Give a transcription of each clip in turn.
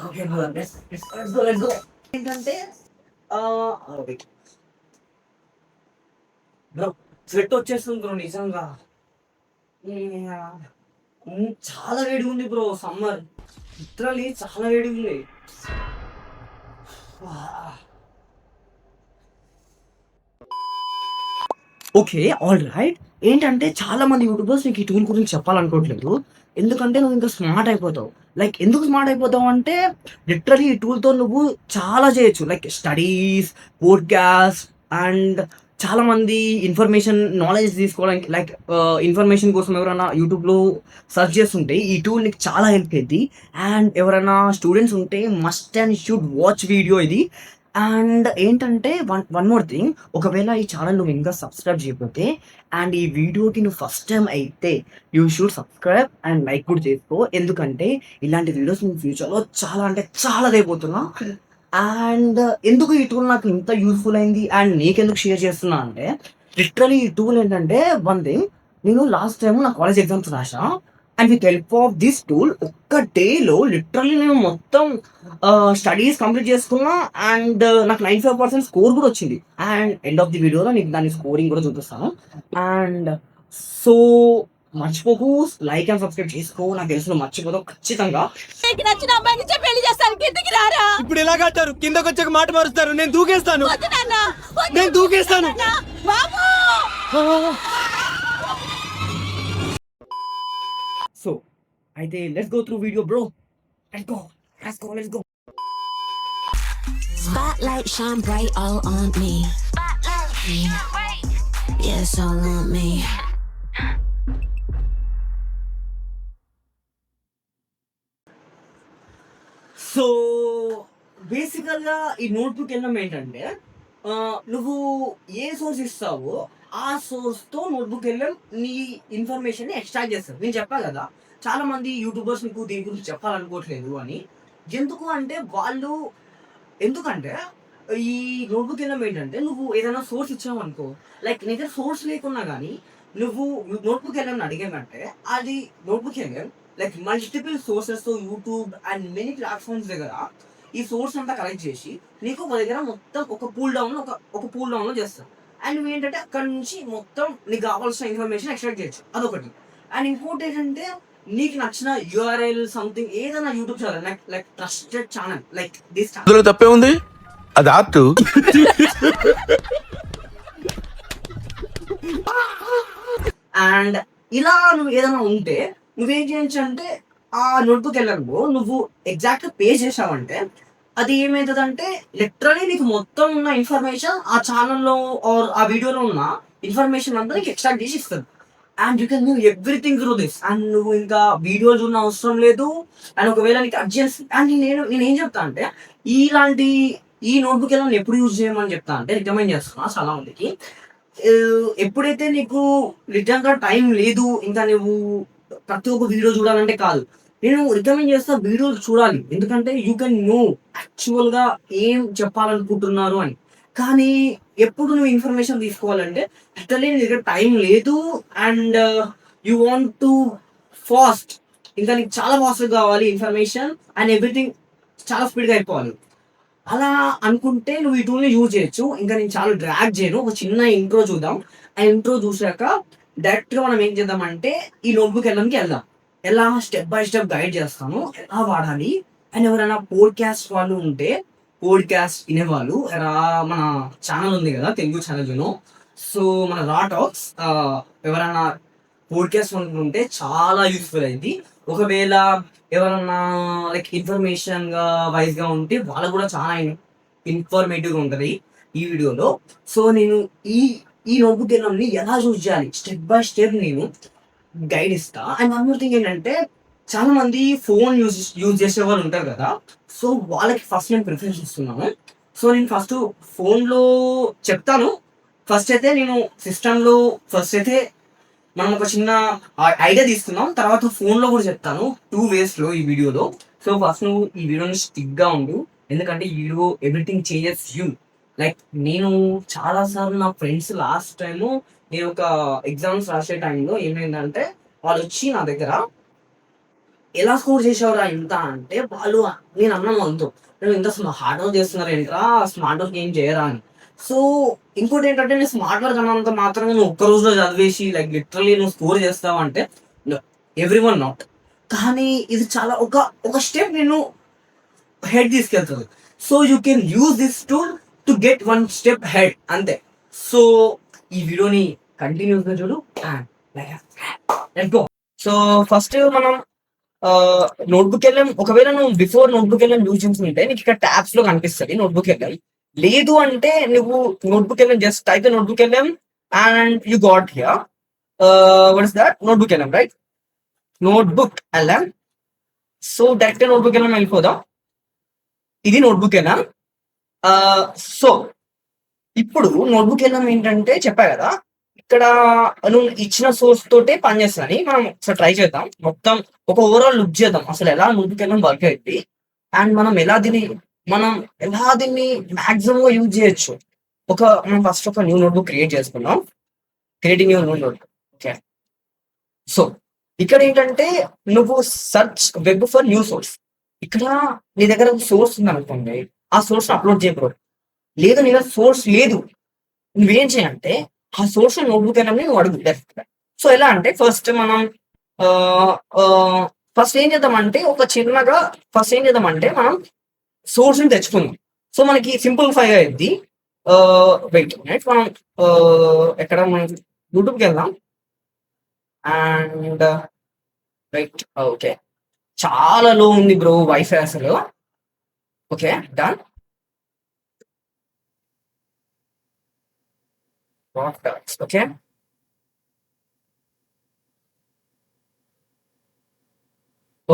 Okay brother, let's go. ఏంటంటే bro, sweat వచ్చేస్తుంది bro నిజంగా. చాలా వేడిగా ఉంది బ్రో, సమ్మర్ లిటరలీ చాలా వేడిగా ఉంది. Okay, all right. ఏంటంటే చాలా మంది యూట్యూబర్స్ నీకు ఈ టూల్ గురించి చెప్పాలనుకోవట్లేదు. ఎందుకంటే నువ్వు ఇంకా స్మార్ట్ అయిపోతావు. లైక్ ఎందుకు స్మార్ట్ అయిపోతావు అంటే లిటరలీ ఈ టూల్‌తో నువ్వు చాలా చేయొచ్చు. లైక్ స్టడీస్, పోడ్‌కాస్ట్ అండ్ చాలా మంది ఇన్ఫర్మేషన్ నాలెడ్జ్ తీసుకోవడానికి లైక్ ఇన్ఫర్మేషన్ కోసం ఎవరైనా యూట్యూబ్‌లో సెర్చ్ చేస్తుంటే ఈ టూల్ నీకు చాలా హెల్ప్ అయిద్ది. అండ్ ఎవరైనా స్టూడెంట్స్ ఉంటే must and should watch video ఇది. అండ్ ఏంటంటే వన్ వన్ మోర్ థింగ్, ఒకవేళ ఈ ఛానల్ నువ్వు ఇంకా సబ్స్క్రైబ్ చేయకపోతే అండ్ ఈ వీడియోకి నువ్వు ఫస్ట్ టైం అయితే you should subscribe and like కూడా చేసుకో. ఎందుకంటే ఇలాంటి వీడియోస్ నేను ఫ్యూచర్లో చాలా అంటే చాలా అయిపోతున్నా. అండ్ ఎందుకు ఈ టూల్ నాకు ఇంత యూస్ఫుల్ అయింది అండ్ నీకెందుకు షేర్ చేస్తున్నా అంటే లిటరలీ ఈ టూల్ ఏంటంటే వన్ థింగ్, నేను లాస్ట్ టైం నా కాలేజ్ ఎగ్జామ్స్ రాసా and with help of this tool ఒక్క డేలో లిటరల్లీ నేను మొత్తం స్టడీస్ కంప్లీట్ చేసుకున్నా. అండ్ నాకు 95% స్కోర్ కూడా వచ్చింది. అండ్ ఎండ్ ఆఫ్ ది వీడియోలో నీకు దాని స్కోరింగ్ కూడా చూపిస్తాను. అండ్ సో మర్చిపోకు, లైక్ అండ్ సబ్స్క్రైబ్ చేసుకో. నాకు తెలిసిన మర్చిపోతావు ఖచ్చితంగా. నీకు నచ్చిన అమ్మాయిని ఇచ్చే పెళ్లి చేస్తాను. కిందకి రారా. ఇప్పుడు ఎలా కట్టారు? కిందకి వచ్చాక మాట మారుస్తారు. నేను దూకేస్తాను. వద్దు నాన్న, వద్దు. నేను దూకేస్తాను. బాబు. సో అయితే let's go through video bro. Let's go. Spotlight shine bright all on me. Yes, all on me. So బేసికల్గా ఈ నోట్బుక్ వెళ్ళడం ఏంటంటే నువ్వు ఏ సోర్స్ ఇస్తావో ఆ సోర్స్తో నోట్బుక్ వెళ్ళడం నీ ఇన్ఫర్మేషన్ని ఎక్స్ట్రాక్ట్ చేస్తారు. నేను చెప్పా కదా, చాలా మంది యూట్యూబర్స్ నీకు దీని గురించి చెప్పాలనుకోవట్లేదు అని. ఎందుకంటే ఈ నోట్బుక్ వెళ్ళడం ఏంటంటే నువ్వు ఏదైనా సోర్స్ ఇచ్చావు అనుకో, లైక్ నీ దగ్గర సోర్స్ లేకున్నా కానీ నువ్వు నోట్బుక్ వెళ్ళడం అడిగామంటే అది నోట్బుక్ వెళ్ళడం like multiple sources YouTube and many platforms దగ్గర ఈ సోర్స్ అంతా కలెక్ట్ చేసి నీకు ఒక దగ్గర మొత్తం ఒక పూల్ డౌన్ లో చేస్తాం. అండ్ నువ్వు ఏంటంటే అక్కడ నుంచి మొత్తం నీకు కావాల్సిన ఇన్ఫర్మేషన్ ఎక్స్ట్రాక్ట్ చేయొచ్చు, అదొకటి. అండ్ ఇంకోటి ఏంటంటే నీకు నచ్చిన యూఆర్ఎల్ సంథింగ్ ఏదైనా YouTube channel like trusted channel like this అందులో తప్పే ఉంది, అది ఆర్ట్. అండ్ ఇలా నువ్వు ఏదైనా ఉంటే నువ్వేం చేయొచ్చు అంటే ఆ నోట్బుక్ వెళ్ళనుకో నువ్వు ఎగ్జాక్ట్ పే చేసావంటే అది ఏమవుతుందంటే లిటరలీ నీకు మొత్తం ఉన్న ఇన్ఫర్మేషన్ ఆ ఛానల్లో ఆర్ ఆ వీడియోలో ఉన్న ఇన్ఫర్మేషన్ అంతా నీకు ఎక్స్ట్రాక్ట్ చేసి ఇస్తుంది. And you can do everything through this. And నువ్వు ఇంకా వీడియో చూడడం అవసరం లేదు. అండ్ ఒకవేళ నీకు అడ్జస్ట్ అండ్ నేనేం చెప్తా అంటే ఈ నోట్బుక్ ఎలా ఎప్పుడు యూజ్ చేయమని చెప్తా అంటే రికమెండ్ చేస్తున్నా చాలా మందికి. ఎప్పుడైతే నీకు నిజంగా టైం లేదు, ఇంకా నువ్వు ప్రతి ఒక్క వీడియో చూడాలంటే కాదు, నేను రికమెండ్ చేస్తా వీడియోలు చూడాలి. ఎందుకంటే యూ కెన్ నో యాక్చువల్గా ఏం చెప్పాలనుకుంటున్నారు అని. కానీ ఎప్పుడు నువ్వు ఇన్ఫర్మేషన్ తీసుకోవాలంటే లిటరలీ నీ దగ్గర టైం లేదు and you want to fast, ఇంకా నీకు చాలా ఫాస్ట్గా కావాలి ఇన్ఫర్మేషన్ అండ్ ఎవ్రీథింగ్ చాలా స్పీడ్గా అయిపోవాలి. అలా అనుకుంటే నువ్వు ఈ టూల్ని యూజ్ చేయొచ్చు. ఇంకా నేను చాలా డ్రాగ్ చేయను, ఒక చిన్న ఇంట్రో చూద్దాం. ఆ ఇంట్రో చూసాక డైరెక్ట్గా మనం ఏం చేద్దామంటే ఈ నోట్బుక్ వెళ్దాం. ఎలా స్టెప్ బై స్టెప్ గైడ్ చేస్తాను ఎలా వాడాలి. అండ్ ఎవరైనా పోడ్కాస్ట్ వాళ్ళు ఉంటే పోడ్కాస్ట్ వినేవాళ్ళు మన ఛానల్ ఉంది కదా, తెలుగు ఛానల్ యూనో. సో మన రా టాక్స్ ఎవరైనా పోడ్కాస్ట్ ఉంటే చాలా యూస్ఫుల్ అయింది. ఒకవేళ ఎవరన్నా లైక్ ఇన్ఫర్మేషన్ గా వైజ్ గా ఉంటే వాళ్ళకు కూడా చాలా ఇన్ఫర్మేటివ్ గా ఉంటది ఈ వీడియోలో. సో నేను ఈ నోట్బుక్ వెళ్ళి ఎలా యూజ్ చేయాలి స్టెప్ బై స్టెప్ నేను గైడ్ ఇస్తా. అండ్ వన్ మోర్ థింగ్ ఏంటంటే చాలా మంది ఫోన్ యూజ్ చేసే వాళ్ళు ఉంటారు కదా, సో వాళ్ళకి ఫస్ట్ నేను ప్రిఫరెన్స్ ఇస్తున్నాను. సో నేను ఫస్ట్ ఫోన్లో చెప్తాను. ఫస్ట్ అయితే నేను సిస్టంలో మనం ఒక చిన్న ఐడియా తీసుకున్నాం, తర్వాత ఫోన్లో కూడా చెప్తాను 2 waysలో ఈ వీడియోలో. సో ఫస్ట్ నువ్వు ఈ వీడియోని స్టిక్గా ఉండు, ఎందుకంటే ఈ video everything changes you. Like నేను చాలాసార్లు నా ఫ్రెండ్స్ లాస్ట్ టైము నేను ఒక ఎగ్జామ్స్ రాసే టైంలో ఏమైందంటే వాళ్ళు వచ్చి నా దగ్గర ఎలా స్కోర్ చేసేవారా ఇంత అంటే వాళ్ళు, నేను అన్నాను వాళ్ళతో, నేను ఇంత హార్డ్ వర్క్ చేస్తున్నారు ఏంట్రా, స్మార్ట్ వర్క్ ఏం చేయరా అని. సో ఇంకోటి ఏంటంటే, నేను స్మార్ట్ వర్క్ అన్నంత మాత్రం నువ్వు ఒక్క రోజులో చదివేసి లైక్ లిటరలీ నువ్వు స్కోర్ చేస్తావు అంటే ఎవ్రీ వన్ నాట్. కానీ ఇది చాలా ఒక స్టెప్ నేను హెడ్ తీసుకెళ్తుంది. So you can use this tool to get one step head అంతే. సో ఈ వీడియోని కంటిన్యూస్గా చూడు. సో ఫస్ట్ మనం నోట్బుక్ వెళ్ళాం. ఒకవేళ నువ్వు బిఫోర్ నోట్బుక్ వెళ్ళాం యూజ్ చేసుకుంటే నీకు ఇక్కడ ట్యాబ్స్ లో కనిపిస్తుంది నోట్బుక్ వెళ్ళాం. లేదు అంటే నువ్వు నోట్బుక్ వెళ్ళాం జస్ట్ టైప్ నోట్బుక్ వెళ్ళాం and you got here what is that notebook వెళ్ళాం, రైట్? నోట్బుక్ వెళ్ళాం. సో డైరెక్ట్ నోట్బుక్ వెళ్ళాం వెళ్ళిపోదాం. ఇది నోట్బుక్ వెళ్ళాం. సో ఇప్పుడు నోట్బుక్ వెళ్ళాం ఏంటంటే చెప్పా కదా, ఇక్కడ నువ్వు ఇచ్చిన సోర్స్ తోటే పనిచేస్తాని మనం ఒకసారి ట్రై చేద్దాం. మొత్తం ఒక ఓవరాల్ లుక్ చేద్దాం అసలు ఎలా నోట్బుక్ వెళ్ళాం వర్క్ అయింది అండ్ మనం ఎలా దీన్ని మాక్సిమం గా యూజ్ చేయొచ్చు. మనం ఫస్ట్ ఒక న్యూ నోట్బుక్ క్రియేట్ చేసుకున్నాం. Creating new notebook. Okay, so ఇక్కడ ఏంటంటే నువ్వు search web for new source. ఇక్కడ నీ దగ్గర సోర్స్ ఉంది అనుకోండి, ఆ సోర్స్ అప్లోడ్ చేయకూడదు. లేదు నీ దగ్గర సోర్స్ లేదు, నువ్వేం చేయాలంటే ఆ సోర్స్ నోట్బుక్ అయినా నువ్వు అడుగు డైరెక్ట్. సో ఎలా అంటే ఫస్ట్ మనం ఏం చేద్దామంటే మనం సోర్స్ ని తెచ్చుకుందాం. సో మనకి సింప్లిఫై అయ్యింది. వెయిట్ మనం ఎక్కడ మనం యూట్యూబ్కి వెళ్దాం అండ్ రైట్. ఓకే, చాలా లో ఉంది బ్రో వైఫై అసలు. Okay done. Okay,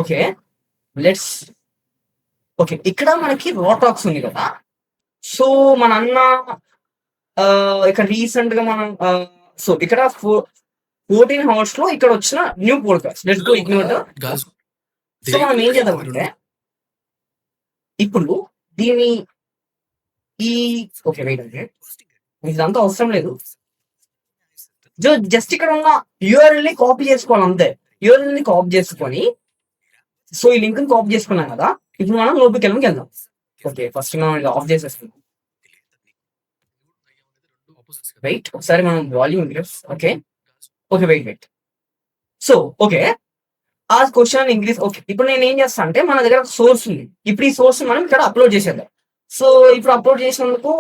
okay let's. Okay, ఇక్కడ మనకి రాటాక్స్ ఉంది కదా. సో మన అన్న ఇక్కడ రీసెంట్ గా మనం సో ఇక్కడ 14 hours లో ఇక్కడ వచ్చిన new podcast let's go ignore. So మనం ఏం చేద్దామంటే ఇప్పుడు దీని ఓకే వెయిట్ అంటే ఇదంతా అవసరం లేదు. జస్ట్ ఇక్కడ ఉన్న యూఆర్ఎల్ ని కాపీ చేసుకోవాలి అంతే. యూఆర్ఎల్ ని కాపీ చేసుకొని సో ఈ లింక్ ని కాపీ చేసుకున్నాం కదా. ఇప్పుడు మనం నోట్బుక్ వెళ్దాం. ఓకే, ఫస్ట్ మనం ఇది ఆఫ్ చేసేస్తున్నాం. వెయిట్ ఒకసారి మనం volume okay okay wait. So okay, ఆ క్వశ్చన్ ఇంగ్లీష్. ఓకే, ఇప్పుడు నేను ఏం చేస్తాను అంటే మన దగ్గర సోర్స్ ఉంది. ఇప్పుడు ఈ సోర్స్ మనం ఇక్కడ అప్లోడ్ చేసేద్దాం. సో ఇప్పుడు అప్లోడ్ చేసినందుకు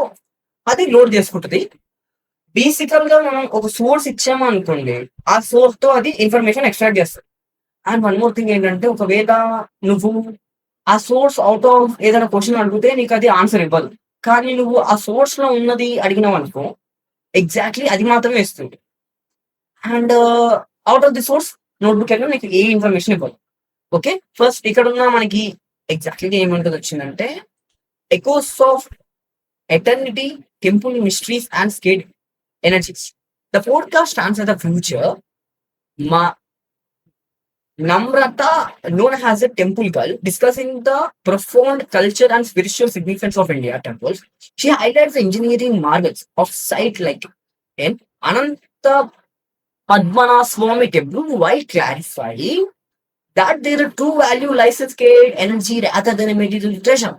అది లోడ్ చేసుకుంటుంది. బేసికల్ గా మనం ఒక సోర్స్ ఇచ్చాము అనుకోండి, ఆ సోర్స్ తో అది ఇన్ఫర్మేషన్ ఎక్స్ట్రాక్ట్ చేస్తుంది. అండ్ వన్ మోర్ థింగ్ ఏంటంటే, ఒకవేళ నువ్వు ఆ సోర్స్ అవుట్ ఆఫ్ ఏదైనా క్వశ్చన్ అడిగితే నీకు అది ఆన్సర్ ఇవ్వదు. కానీ నువ్వు ఆ సోర్స్ లో ఉన్నది అడిగినావు అనుకో, ఎగ్జాక్ట్లీ అది మాత్రమే ఇస్తుంది. And out of the source notebook వెళ్ళి నీకు ఏ ఇన్ఫర్మేషన్ ఇవ్వదు. ఓకే, ఫస్ట్ ఇక్కడ ఉన్న మనకి ఎగ్జాక్ట్లీ ఏమంటుంది వచ్చిందంటే, echoes of eternity, temple mysteries and scared energies. The podcast stands as the future. Namrata, known as a temple girl, discussing the profound culture and spiritual significance of India temples. She highlights the engineering marvels of sites like in Ananta Padmanabhaswamy temple while clarifying that their true value lies in scaled energy rather than a material treasure.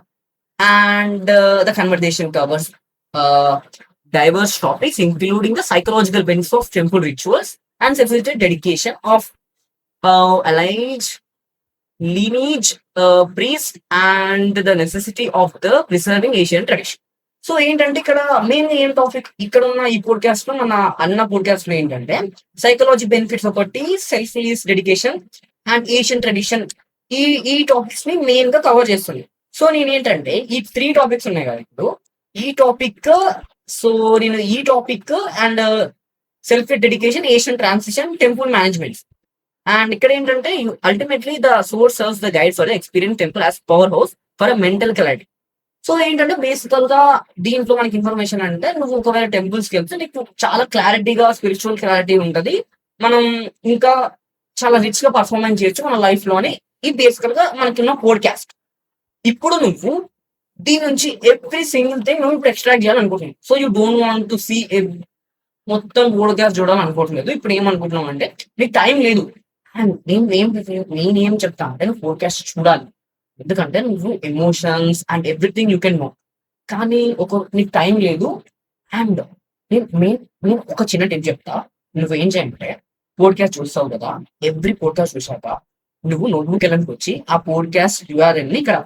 And the conversation covers diverse topics, including the psychological benefits of temple rituals and specific dedication of allied lineage priest and the necessity of the preserving Asian tradition. So ఏంటంటే ఇక్కడ main ఏం topic ఇక్కడ ఉన్న ఈ podcast లో, మన అన్న podcast లో ఏంటంటే సైకాలజీ బెనిఫిట్స్ ఒకటి, selfless dedication and Asian tradition, ఈ టాపిక్స్ ని మెయిన్ గా కవర్ చేస్తుంది. సో నేనేంటంటే ఈ 3 టాపిక్స్ ఉన్నాయి కదా ఇప్పుడు, ఈ టాపిక్ నేను ఈ topic and self dedication, Asian transition, temple management. And ఇక్కడ ఏంటంటే ultimately the source serves the guide for experience temple as power house for mental clarity. So ఏంటంటే బేసికల్ గా దీంట్లో మనకి ఇన్ఫర్మేషన్ అంటే, నువ్వు ఒకవేళ టెంపుల్స్ కి వెళ్తే నీకు చాలా క్లారిటీగా స్పిరిచువల్ క్లారిటీ ఉంటుంది. మనం ఇంకా చాలా రిచ్ గా పర్ఫార్మెన్స్ చేయొచ్చు మన లైఫ్ లోని. ఈ బేసికల్ గా మనకున్న పోడ్కాస్ట్. ఇప్పుడు నువ్వు దీని నుంచి ఎవ్రీ సింగిల్ థింగ్ నువ్వు ఇప్పుడు ఎక్స్ట్రాక్ట్ చేయాలనుకుంటున్నావు. So you don't want to see మొత్తం పోడ్కాస్ట్ చూడాలనుకోవట్లేదు. ఇప్పుడు ఏమనుకుంటున్నావు అంటే, నీకు టైం లేదు అండ్ నేనేం చెప్తా అంటే నువ్వు ఫోర్కాస్ట్ చూడాలి, ఎందుకంటే నువ్వు emotions and everything you can know. కానీ నీకు టైం లేదు. అండ్ నేను ఒక చిన్న టిప్ చెప్తా. నువ్వేం చేయంటే పోడ్కాస్ట్ చూస్తావు కదా, ఎవ్రీ పోడ్కాస్ట్ చూసాక నువ్వు నోట్బుక్ వెళ్ళడానికి వచ్చి ఆ పోడ్కాస్ట్ URL ని ఇక్కడ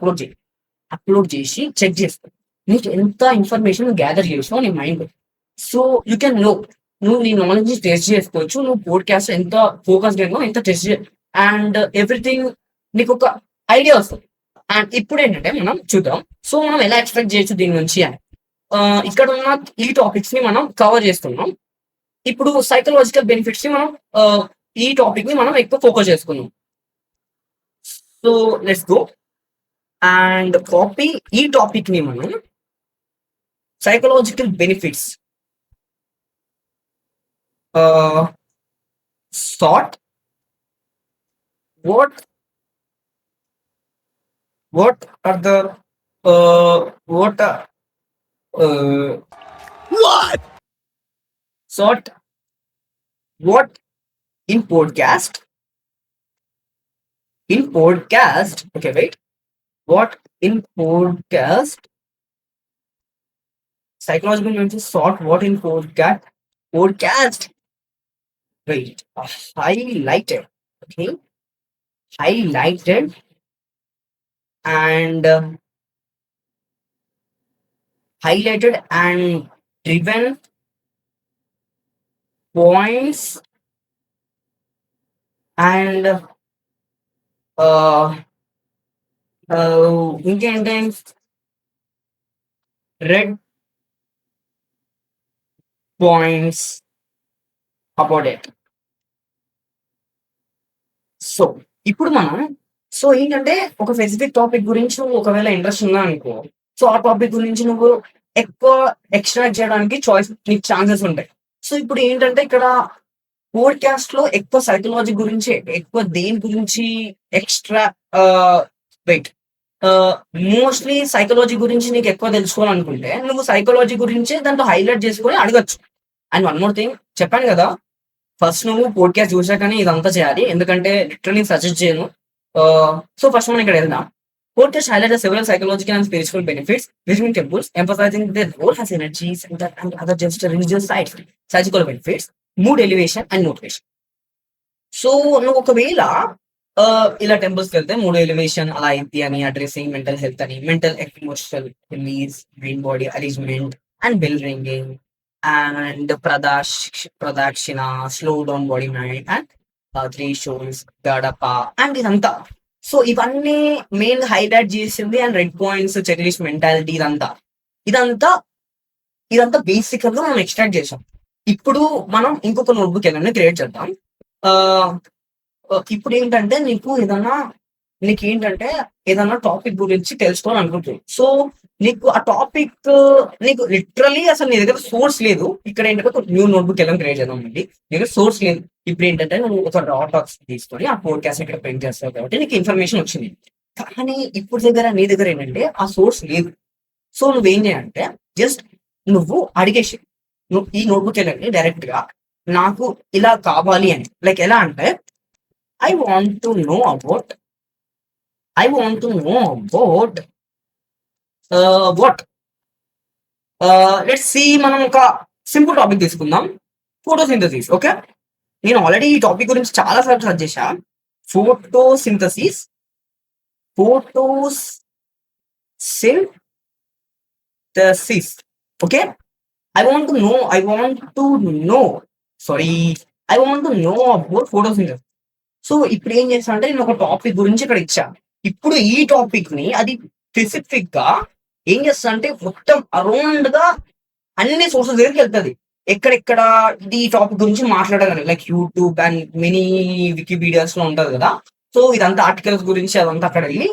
అప్లోడ్ చేసి చెక్ చేసుకో. నీకు ఎంత ఇన్ఫర్మేషన్ గ్యాదర్ చేసావు నీ mind. So you can know, నువ్వు నీ నాలెడ్జ్ టెస్ట్ చేసుకోవచ్చు. నువ్వు పోడ్కాస్ట్ ఎంత ఫోకస్డ్ అయినా ఎంత టెస్ట్ అండ్ ఎవ్రీథింగ్ నీకు ఒక ఐడియా వస్తుంది. అండ్ ఇప్పుడు ఏంటంటే మనం చూద్దాం, సో మనం ఎలా ఎక్స్పెక్ట్ చేయొచ్చు దీని నుంచి అని. ఇక్కడ ఉన్న ఈ టాపిక్స్ ని మనం కవర్ చేస్తున్నాం. ఇప్పుడు సైకలాజికల్ బెనిఫిట్స్ ని మనం ఈ టాపిక్ ని మనం ఎక్కువ ఫోకస్ చేసుకున్నాం. So let's go and copy ఈ టాపిక్ ని మనం psychological benefits thought what are the what sort what in podcast okay wait what in podcast psychological means sort what in podcast wait highlighted okay highlighted and highlighted and driven points and ఇంకేంటే red points about it. So ఇప్పుడు మనం ఏంటంటే ఒక specific topic గురించి నువ్వు ఒకవేళ interest ఉందా అనుకో, so ఆ టాపిక్ గురించి నువ్వు ఎక్కువ ఎక్స్ట్రాక్ట్ చేయడానికి నీకు ఛాన్సెస్ ఉంటాయి. సో ఇప్పుడు ఏంటంటే ఇక్కడ పోడ్కాస్ట్ లో ఎక్కువ సైకలాజీ గురించి, ఎక్కువ దేని గురించి ఎక్స్ట్రా మోస్ట్లీ సైకలాజీ గురించి నీకు ఎక్కువ తెలుసుకోవాలనుకుంటే నువ్వు సైకలాజీ గురించి దాంట్లో హైలైట్ చేసుకొని అడగచ్చు. అండ్ వన్ మోర్ థింగ్ చెప్పాను కదా, ఫస్ట్ నువ్వు పోడ్కాస్ట్ చూసాకనే ఇదంతా చేయాలి, ఎందుకంటే లిటరల్లీ సజెస్ట్ చేయను. సో ఫస్ట్ మనం ఇక్కడ వెళ్దాం. Podcast highlights several psychological and spiritual benefits visiting temples, emphasizing their role as energies and other just religious sides, psychological benefits, mood elevation and motivation. So నువ్వు ఒకవేళ ఇలా టెంపుల్స్కి వెళ్తే మూడ్ ఎలివేషన్ అలా ఏంటి అని, అడ్రెసింగ్ మెంటల్ హెల్త్ అని, mental emotional release, mind body arrangement and bell ringing and ప్రదక్షిణ, slow down body mind and 3 shows గడప అండ్ ఇదంతా. సో ఇవన్నీ మెయిన్ హైలైట్ చేసింది. And red points, check list mentality, ఇదంతా బేసిక్ గా మనం ఎక్స్ట్రాక్ట్ చేసాం. ఇప్పుడు మనం ఇంకొక నోట్బుక్ ఏదైనా క్రియేట్ చేద్దాం. ఇప్పుడు ఏంటంటే ఏదైనా టాపిక్ గురించి తెలుసుకోవాలనుకుంటుంది. సో నీకు ఆ టాపిక్ నీకు లిటరలీ అసలు నీ దగ్గర సోర్స్ లేదు. ఇక్కడ ఏంటంటే ఒక న్యూ నోట్బుక్ ఎలా క్రియేట్ చేద్దాం అండి, నీ దగ్గర సోర్స్ లేదు. ఇప్పుడు ఏంటంటే నువ్వు ఒక రా టాక్స్ తీసుకొని ఆ పోడ్కాస్ట్ ఇక్కడ ప్రింట్ చేస్తావు కాబట్టి నీకు ఇన్ఫర్మేషన్ వచ్చింది. కానీ ఇప్పుడు నీ దగ్గర ఏంటంటే ఆ సోర్స్ లేదు. సో నువ్వేం చేయాలంటే జస్ట్ నువ్వు అడిగేసి నువ్వు ఈ నోట్బుక్ వెళ్ళండి డైరెక్ట్ గా, నాకు ఇలా కావాలి అని. లైక్ ఎలా అంటే I want to know about what let's see. మనం ఒక సింపుల్ టాపిక్ తీసుకుందాం, ఫోటోసింథసిస్. ఓకే, నేను ఆల్రెడీ ఈ టాపిక్ గురించి చాలా సార్లు సర్చ్ చేశా. Photosynthesis okay. I want to know about photosynthesis. So ఇప్పుడు ఏం చేస్తా అంటే నేను ఒక టాపిక్ గురించి ఇక్కడ ఇచ్చా. ఇప్పుడు ఈ టాపిక్ ని అది స్పెసిఫిక్ గా ఏం చేస్తా అంటే మొత్తం అరౌండ్ గా అన్ని సోర్సెస్ దగ్గరికి వెళ్తుంది. ఎక్కడెక్కడ ఈ టాపిక్ గురించి మాట్లాడగలను, లైక్ యూట్యూబ్ అండ్ మినీ వికీపీడియాస్ లో ఉంటది కదా. సో ఇదంతా ఆర్టికల్స్ గురించి అదంతా అక్కడ వెళ్ళి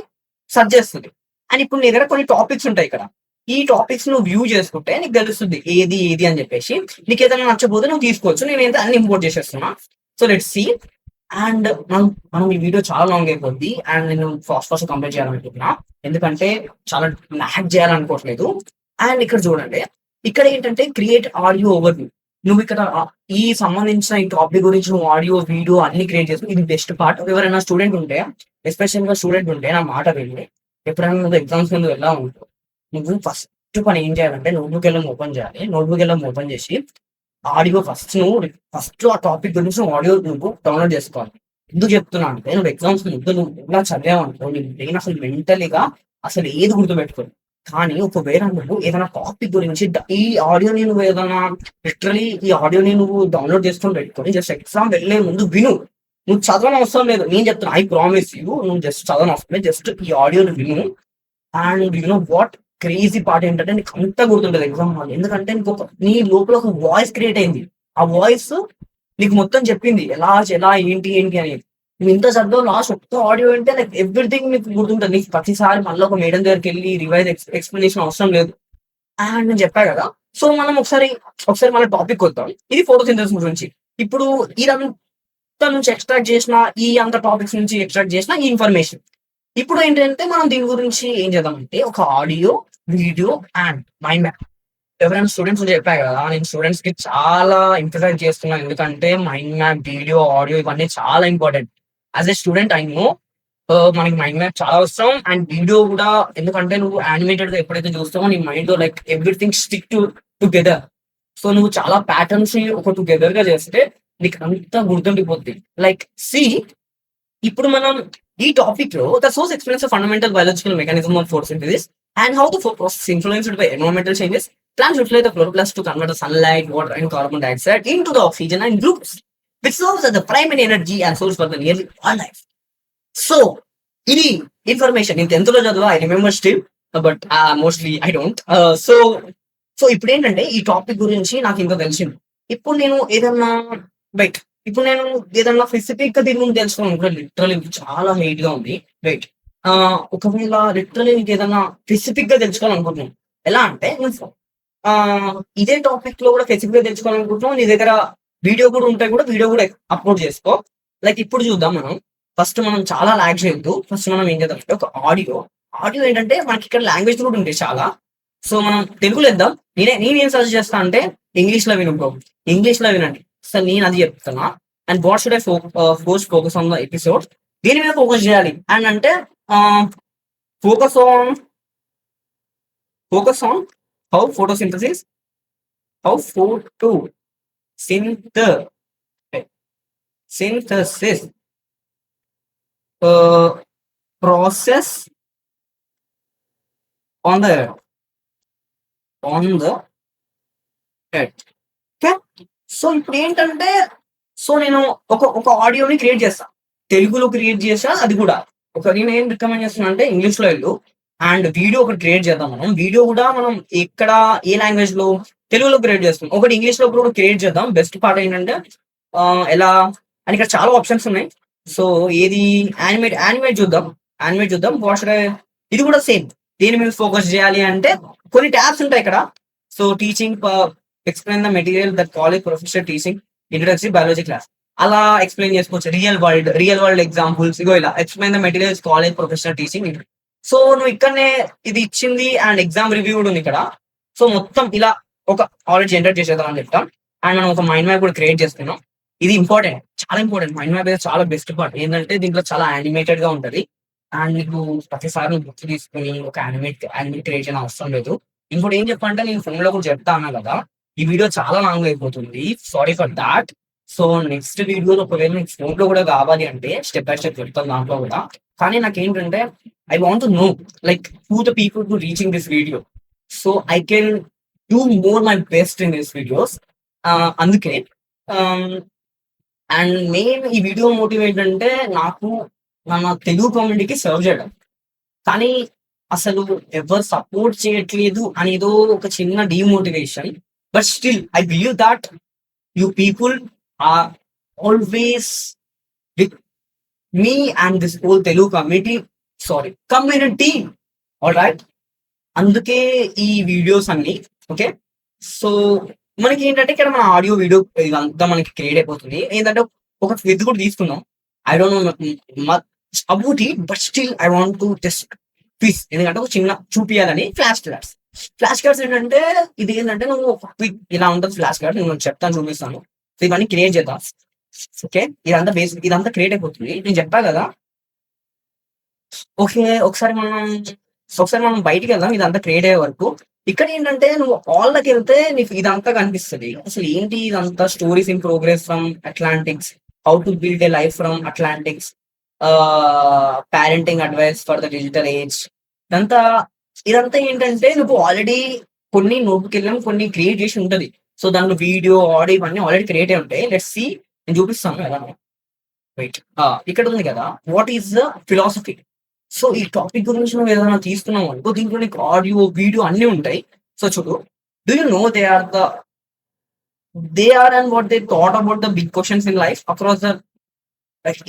సర్చ్ చేస్తుంది. అండ్ ఇప్పుడు నీ దగ్గర కొన్ని టాపిక్స్ ఉంటాయి. ఇక్కడ ఈ టాపిక్స్ నువ్వు వ్యూ చేసుకుంటే నీకు తెలుస్తుంది ఏది అని చెప్పేసి. నీకు ఏదైనా నచ్చకపోతే నువ్వు తీసుకోవచ్చు. నేనైతే అన్ని ఇంపోర్ట్ చేసేస్తున్నా. So let's see. అండ్ మనం ఈ వీడియో చాలా లాంగ్ అయిపోద్ది అండ్ నేను ఫాస్ట్ కంప్లీట్ చేయాలనుకుంటున్నా, ఎందుకంటే చాలా ల్యాగ్ చేయాలనుకోవట్లేదు. అండ్ ఇక్కడ చూడండి, ఇక్కడ ఏంటంటే క్రియేట్ ఆడియో ఓవర్వ్యూ. నువ్వు ఇక్కడ ఈ సంబంధించిన ఈ టాపిక్ గురించి నువ్వు ఆడియో వీడియో అన్ని క్రియేట్ చేసి ఇది బెస్ట్ పార్ట్. ఎవరైనా స్టూడెంట్ ఉంటే, ఎస్పెషల్ గా స్టూడెంట్ ఉంటే నా మాట వెళ్ళి ఎప్పుడైనా నువ్వు ఎగ్జామ్స్ ముందు ఎలా ఉంటావు, నువ్వు ఫస్ట్ పని ఏం చేయాలంటే నోట్బుక్ వెళ్ళం ఓపెన్ చేయాలి. నోట్బుక్ వెళ్ళం ఓపెన్ చేసి ఆడియో ఫస్ట్ ఆ టాపిక్ గురించి నువ్వు ఆడియో నువ్వు డౌన్లోడ్ చేసుకోవాలి. ఎందుకు చెప్తున్నా అంటే నువ్వు ఎగ్జామ్స్ ముందు నువ్వు ఎలా చదివావనుకో నీ బ్రెయిన్ అసలు మెంటలీగా అసలు ఏది గుర్తుపెట్టుకోరు. కానీ ఒకవేళ నువ్వు ఏదైనా టాపిక్ గురించి ఈ ఆడియోని నువ్వు ఏదైనా లిటరలీ ఈ ఆడియోని నువ్వు డౌన్లోడ్ చేసుకొని పెట్టుకొని జస్ట్ ఎగ్జామ్ వెళ్ళే ముందు విను. నువ్వు చదవని అవసరం లేదు, నేను చెప్తున్నా, ఐ ప్రామిస్ యూ, నువ్వు జస్ట్ చదవని అవసరం లేదు, జస్ట్ ఈ ఆడియోని విను. And you know what crazy part ఏంటంటే నీకు అంతా గుర్తుంటది ఎగ్జామ్ హాల్. ఎందుకంటే నీకు నీ లోపల ఒక వాయిస్ క్రియేట్ అయింది. ఆ వాయిస్ నీకు మొత్తం చెప్పింది ఎలా ఏంటి అనేది. నువ్వు ఇంత చదువు లాస్ట్ ఒక్క ఆడియో అంటే లైక్ ఎవ్రీథింగ్ నీకు గుర్తుంటుంది. నీకు ప్రతిసారి మళ్ళీ ఒక మేడం దగ్గరికి వెళ్ళి రివైజ్ ఎక్స్ప్లెనేషన్ అవసరం లేదు. అండ్ నేను చెప్పా కదా, సో మనం ఒకసారి మన టాపిక్ వద్దాం. ఇది ఫోటోసింథసిస్ గురించి. ఇప్పుడు ఇదంతా నుంచి ఎక్స్ట్రాక్ట్ చేసిన ఈ అంత టాపిక్స్ నుంచి ఎక్స్ట్రాక్ట్ చేసిన ఈ ఇన్ఫర్మేషన్ ఇప్పుడు ఏంటంటే మనం దీని గురించి ఏం చేద్దామంటే ఒక audio video and mind map. ఎవరైనా స్టూడెంట్స్ చెప్పా కదా, నేను స్టూడెంట్స్ కి చాలా ఎంఫసైజ్ చేస్తున్నాను. ఎందుకంటే మైండ్ మ్యాప్, వీడియో, ఆడియో ఇవన్నీ చాలా important. As a student I know మనకి మైండ్ మ్యాప్ చాలా అవసరం అండ్ వీడియో కూడా. ఎందుకంటే నువ్వు యానిమేటెడ్ గా ఎప్పుడైతే చూస్తావో నీ మైండ్ లో like everything stick together. So నువ్వు చాలా ప్యాటర్న్స్ ఒక టుగెదర్ గా చేస్తే నీకు అంతా గుర్తుండిపోద్ది. లైక్ సి, ఇప్పుడు మనం ఈ టాపిక్ లో the source explains fundamental biological mechanism of photosynthesis and how the process influenced by environmental changes. Plants utilize the chloroplast to convert the sunlight, water and carbon dioxide into the oxygen and glucose, which serves as the primary energy and source for the nearly all life. So, ఇది information నేను 10th లో చదువు, I remember still, but mostly I don't. So ఇప్పుడు ఏంటంటే ఈ topic గురించి నాకు ఇంకా తెలిసింది. ఇప్పుడు నేను ఏదన్నా స్పెసిఫిక్ గా దీని గురించి తెలుసుకోవాలి, లిటరలీ చాలా హెయిట్ గా ఉంది. రైట్, ఒకవేళ లిటరలీ నీకు ఏదన్నా స్పెసిఫిక్ గా తెలుసుకోవాలనుకుంటున్నాను, ఎలా అంటే ఇదే టాపిక్ లో కూడా స్పెసిఫిక్ గా తెలుసుకోవాలనుకుంటున్నాం, నీ దగ్గర వీడియో కూడా ఉంటాయి, వీడియో కూడా అప్లోడ్ చేసుకో. లైక్ ఇప్పుడు చూద్దాం మనం చాలా లాగ్ చేయొద్దు. ఫస్ట్ మనం ఏం చేద్దాం అంటే ఒక ఆడియో ఏంటంటే మనకి ఇక్కడ లాంగ్వేజ్ కూడా ఉంటాయి చాలా. సో మనం తెలుగులో ఇద్దాం. నేనేం సజెస్ట్ చేస్తా అంటే ఇంగ్లీష్ లో వినండి. సో నేను అది చెప్తున్నా. And what should I focus on the episode, దీని మీద ఫోకస్ చేయాలి. అండ్ అంటే focus on how photosynthesis process on the earth. Okay, so ఇప్పుడు ఏంటంటే నేను ఒక ఆడియోని క్రియేట్ చేస్తా, తెలుగులో క్రియేట్ చేసా. అది కూడా నేను ఏం రికమెండ్ చేస్తున్నా అంటే ఇంగ్లీష్ లో వెళ్ళు అండ్ వీడియో ఒకటి క్రియేట్ చేద్దాం. వీడియో కూడా మనం ఎక్కడ ఏ లాంగ్వేజ్ లో, తెలుగులో క్రియేట్ చేస్తాం, ఒకటి ఇంగ్లీష్ లో కూడా క్రియేట్ చేద్దాం. బెస్ట్ పార్ట్ ఏంటంటే ఎలా అని ఇక్కడ చాలా ఆప్షన్స్ ఉన్నాయి. సో ఏది యానిమేట్ చూద్దాం. ఇది కూడా సేమ్, దీని మీద ఫోకస్ చేయాలి అంటే కొన్ని ట్యాబ్స్ ఉంటాయి ఇక్కడ. So teaching, explain the material that college professor teaching, introductory biology class, అలా ఎక్స్ప్లెయిన్ చేసుకోవచ్చు. రియల్ వరల్డ్ ఎగ్జాంపుల్స్, ఇగో ఇలా explain the materials college professor teaching. So నువ్వు ఇక్కడనే ఇది ఇచ్చింది అండ్ ఎగ్జామ్ రివ్యూ కూడా ఉంది ఇక్కడ. సో మొత్తం ఇలా ఒక ఆల్రెడీ జనరేట్ చేసేద్దాం అని చెప్తాం. అండ్ మనం ఒక మైండ్ మ్యాప్ కూడా క్రియేట్ చేస్తున్నాం. ఇది ఇంపార్టెంట్, చాలా ఇంపార్టెంట్. మైండ్ మ్యాప్ అయితే చాలా బెస్ట్ పార్ట్. ఏంటంటే దీంట్లో చాలా యానిమేటెడ్ గా ఉంటది అండ్ నీకు ప్రతిసారి నువ్వు గుర్తు తీసుకుని ఒక యానిమేట్ క్రియేట్ చేయడం అవసరం లేదు. ఇంకోటి ఏం చెప్పంటే నేను ఫోన్ లో కూడా చెప్తా అన్నా కదా, ఈ వీడియో చాలా లాంగ్ అయిపోతుంది, sorry for that. So next వీడియోలో ఒకవేళ నీకు ఫోన్ లో కూడా కావాలి అంటే స్టెప్ బై స్టెప్ చెప్తాను దాంట్లో కూడా. కానీ నాకేంటంటే I want to no like who the people to reaching this video, so I can do more my best in this videos. అందుకే అండ్ మెయిన్ ఈ వీడియో మోటివ్ ఏంటంటే నాకు మన తెలుగు కమ్యూనిటీకి సర్వ్ చేయడం. కానీ అసలు ఎవరు సపోర్ట్ చేయట్లేదు అనేదో ఒక చిన్న demotivation. But still I believe that you people are always with me and this whole Telugu community. All right, అందుకే ఈ వీడియోస్ అన్ని. ఓకే, సో మనకి ఏంటంటే ఇక్కడ మన ఆడియో వీడియో ఇదంతా మనకి క్రియేట్ అయిపోతుంది. ఏంటంటే ఒక విత్ కూడా తీసుకున్నాం. I don't know about it, but still I want to just please, ఎందుకంటే ఒక చిన్న చూపియాలని ఫ్లాష్. ఫ్లాష్ కార్డ్స్ ఏంటంటే ఇది ఏంటంటే నువ్వు క్విక్ ఇలా ఉంటుంది ఫ్లాష్ కార్డ్, నేను చెప్తాను, చూపిస్తాను. సో ఇవన్నీ క్రియేట్ చేద్దాం. ఓకే, ఇదంతా బేసిక్, ఇదంతా క్రియేట్ అయిపోతుంది. నేను చెప్పా కదా. ఓకే, ఒకసారి మనం బయటికి వెళ్దాం ఇదంతా క్రియేట్ అయ్యే వరకు. ఇక్కడ ఏంటంటే నువ్వు హాల్లోకి వెళ్తే నీకు ఇదంతా కనిపిస్తుంది. అసలు ఏంటి ఇదంతా, stories in progress from Atlantics, how to build a life from Atlantics, parenting advice for the digital age. ఇదంతా ఏంటంటే నువ్వు ఆల్రెడీ కొన్ని నోట్బుక్ వెళ్ళాం, కొన్ని క్రియేట్ చేసి ఉంటది. సో దాంట్లో వీడియో, ఆడియో ఇవన్నీ ఆల్రెడీ క్రియేట్ అయి ఉంటాయి. లెట్స్ సి, నేను చూపిస్తాను ఎలా. రైట్, ఇక్కడ ఉంది కదా, what is the philosophy. So ఈ టాపిక్ గురించి నువ్వు ఏదైనా తీసుకున్నావు అనుకో, దీంట్లో నీకు ఆడియో, వీడియో అన్ని ఉంటాయి. సో చూడు, do you know they are and what they thought about the big questions in life across the,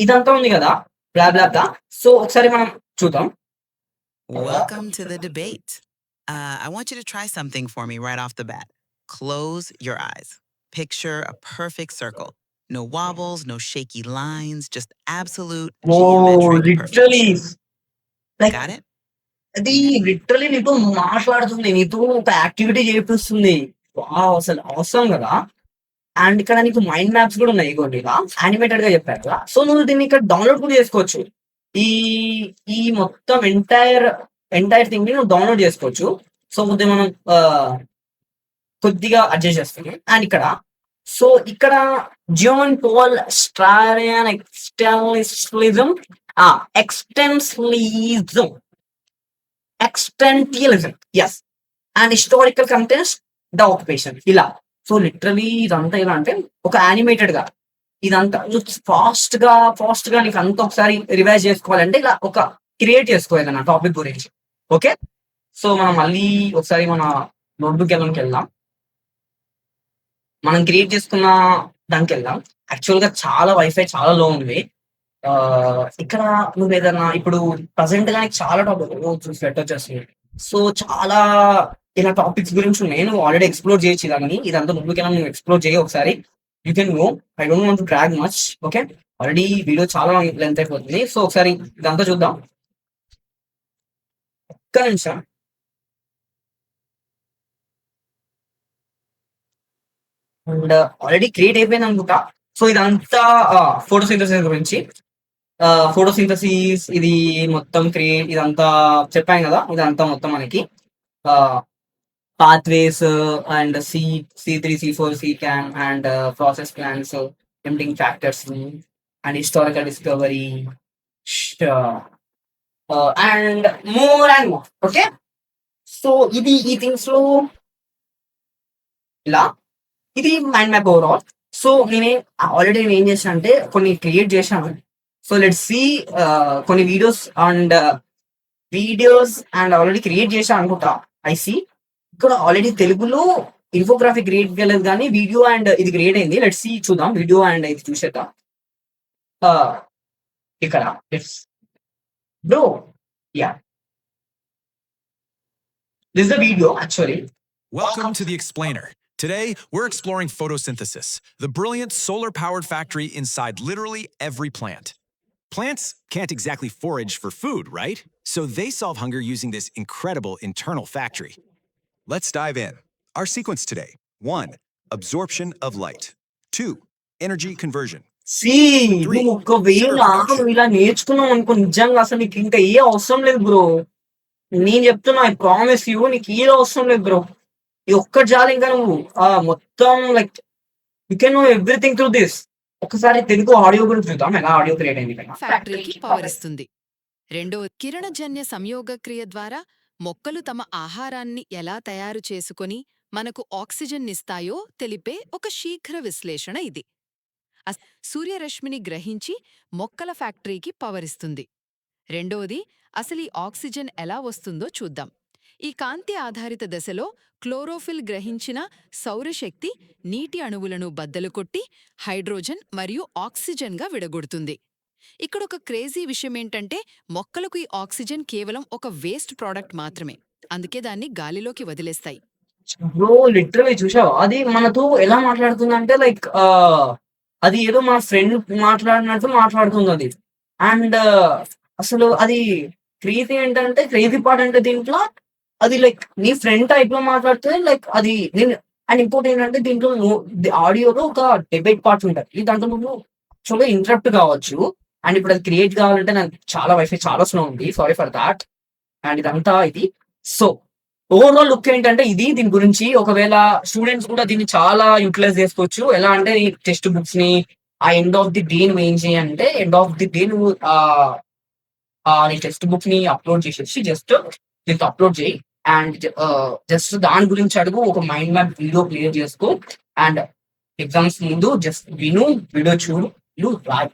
ఇదంతా ఉంది కదా, బ్లా బ్లా బ్లా. సో ఒకసారి మనం చూద్దాం. Welcome to the debate. I want you to try something for me right off the bat. Close your eyes. Picture a perfect circle. No wobbles, no shaky lines, just absolute geometric literally perfection. Like Got it? అది literally నీతో మాట్లాడుతుంది, నీతో ఒక activity చేపిస్తుంది. అసలు అవసరం కదా. And ఇక్కడ నీకు మైండ్ మ్యాప్స్ కూడా ఉన్నాయి, ఇగోండి ఇలా యానిమేటెడ్ గా చెప్పారు కదా. సో నువ్వు దీన్ని ఇక్కడ డౌన్లోడ్ కూడా చేసుకోవచ్చు. ఈ మొత్తం ఎంటైర్ థింగ్ ని నువ్వు డౌన్లోడ్ చేసుకోవచ్చు. సో కొద్దిగా మనం కొద్దిగా అడ్జస్ట్ చేస్తాము. అండ్ ఇక్కడ John Paul Sartrean existentialism, yes, and historical contents, the occupation, ఇలా. సో లిటరలీ ఇదంతా ఇలా అంటే ఒక యానిమేటెడ్ గా ఇదంతా ఫాస్ట్ గా నీకు అంతా ఒకసారి రివైజ్ చేసుకోవాలంటే ఇలా ఒక క్రియేట్ చేసుకోవాలి నా టాపిక్ గురించి. ఓకే, సో మనం మళ్ళీ ఒకసారి మన నోట్బుక్ వెళ్దాం. మనం క్రియేట్ చేసుకున్న దానికి వెళ్దాం. యాక్చువల్ గా చాలా వైఫై చాలా లో ఉంది. ఇక్కడ నువ్వు ఏదన్నా ఇప్పుడు ప్రజెంట్ గా చాలా టాపిక్ సెట్ వచ్చేస్తుంది. సో చాలా ఇలా టాపిక్స్ గురించి ఉన్నాయి, నువ్వు ఆల్రెడీ ఎక్స్ప్లోర్ చేయొచ్చు. ఇదంతా నోట్బుక్ నువ్వు ఎక్స్ప్లోర్ చేయి ఒకసారి. You can know, I don't want to drag much. Okay, already video చాలా లెంత్ అయిపోతుంది. సో ఒకసారి ఇదంతా చూద్దాం. ఒక్క నిమిషం. అండ్ ఆల్రెడీ క్రియేట్ అయిపోయింది అనుకుంటా. సో ఇదంతా ఫోటోసింథసిస్ గురించి. ఫోటోసింథసిస్ ఇది మొత్తం క్రియేట్, ఇదంతా చెప్పాం కదా. ఇదంతా మొత్తం మనకి pathways and C3, C4, CCAM and process plans, limiting factors and historical discovery, and more. Okay, so ఈ things లో ఇలా ఇది మైండ్ మ్యాప్ ఓవరాల్. సో నేను ఆల్రెడీ ఏం చేశాను అంటే కొన్ని క్రియేట్ చేశాను. సో లెట్స్ సీ, కొన్ని వీడియోస్ అండ్ ఆల్రెడీ క్రియేట్ చేశాను అనుకుంటా. ఐ సీ ఇక్కడ ఆల్రెడీ తెలుగులో ఇన్ఫోగ్రాఫిక్ క్రియేట్ చేయలేదు, కానీ వీడియో అండ్ ఇది క్రియేట్ అయింది. లెట్స్ సీ, చూద్దాం వీడియో అండ్ ఇది చూసేద్దాం. ఇక్కడ bro, yeah, this is the video actually. Welcome to The Explainer. Today, we're exploring photosynthesis, the brilliant solar-powered factory inside literally every plant. Plants can't exactly forage for food, right? So they solve hunger using this incredible internal factory. Let's dive in. Our sequence today: 1. Absorption of light. 2. Energy conversion. నువ్వు ఒకవేళ నువ్వు ఇలా నేర్చుకున్నావు అనుకో, నిజంగా అసలు నీకు ఇంకా ఏ అవసరం లేదు బ్రో. నేను చెప్తున్నా, ఐ ప్రామిస్ యూ, నీకు ఏ అవసరం లేదు బ్రో. ఈ ఒక్కటి చాలు. ఇంకా నువ్వు మొత్తం like you can know everything through this. ఒకసారి తెలుగు ఆడియో గురించి చూద్దాం, ఎలా ఆడియో క్రియేట్ అయింది. ఫ్యాక్టరీకి పవర్ ఇస్తుంది. రెండో, కిరణజన్య సంయోగక్రియ ద్వారా మొక్కలు తమ ఆహారాన్ని ఎలా తయారు చేసుకొని మనకు ఆక్సిజన్నిస్తాయో తెలిపే ఒక శీఘ్ర విశ్లేషణ ఇది. సూర్యరశ్మిని గ్రహించి మొక్కల ఫ్యాక్టరీకి పవర్ ఇస్తుంది. రెండోది, అసలు ఈ ఆక్సిజన్ ఎలా వస్తుందో చూద్దాం. ఈ కాంతి ఆధారిత దశలో క్లోరోఫిల్ గ్రహించిన సౌరశక్తి నీటి అణువులను బద్దలు కొట్టి హైడ్రోజన్ మరియు ఆక్సిజన్గా విడగొడుతుంది. ఇక్కడొక క్రేజీ విషయమేంటంటే, మొక్కలకు ఈ ఆక్సిజన్ కేవలం ఒక వేస్ట్ ప్రోడక్ట్ మాత్రమే, అందుకే దాన్ని గాలిలోకి వదిలేస్తాయి. బ్రో లిటరలీ చూసావా, అది మనతో ఎలా మాట్లాడుతుందంటే లైక్ అది ఏదో మన ఫ్రెండ్ మాట్లాడినట్టు మాట్లాడుతుంది అది. అండ్ అసలు అది క్రేజీ ఏంటంటే, క్రేజీ పార్ట్ అంటే దీంట్లో అది లైక్ నీ ఫ్రెండ్ టైప్ లో మాట్లాడితే లైక్ అది నేను. అండ్ ఇంకోటి ఏంటంటే దీంట్లో ఆడియోలో ఒక డిబేట్ పార్ట్ ఉంటుంది. దాంట్లో నువ్వు యాక్చువల్గా ఇంటరప్ట్ కావచ్చు. అండ్ ఇప్పుడు అది క్రియేట్ కావాలంటే నాకు చాలా వైఫై చాలా స్లో ఉంది, సారీ ఫర్ దాట్. అండ్ ఇదంతా ఇది. సో ఓవరాల్ లుక్ ఏంటంటే ఇది. దీని గురించి ఒకవేళ స్టూడెంట్స్ కూడా దీన్ని చాలా యూటిలైజ్ చేసుకోవచ్చు. ఎలా అంటే ఈ టెక్స్ట్ బుక్స్ ని ఆ ఎండ్ ఆఫ్ ది డే నువ్వు ఏం చేయాలంటే ఎండ్ ఆఫ్ ది డే నువ్వు నీ టెక్స్ట్ బుక్ ని అప్లోడ్ చేసేసి జస్ట్ దీంతో అప్లోడ్ చేయి. అండ్ జస్ట్ దాని గురించి అడుగు, ఒక మైండ్ మ్యాప్ వీడియో క్లియర్ చేసుకో. అండ్ ఎగ్జామ్స్ ముందు జస్ట్ విను, వీడియో చూడు, నువ్వు రాయి.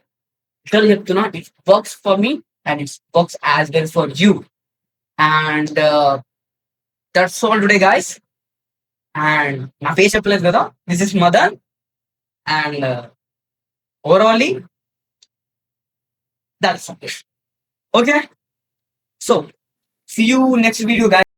ఇట్లా చెప్తున్నా, it works for me and it's works as well for you. And that's all today guys. And నా ఫేస్ చెప్పలేదు కదా, this is Madan. And ఓవరాల్లీ that's it. Okay, so see you next video guys.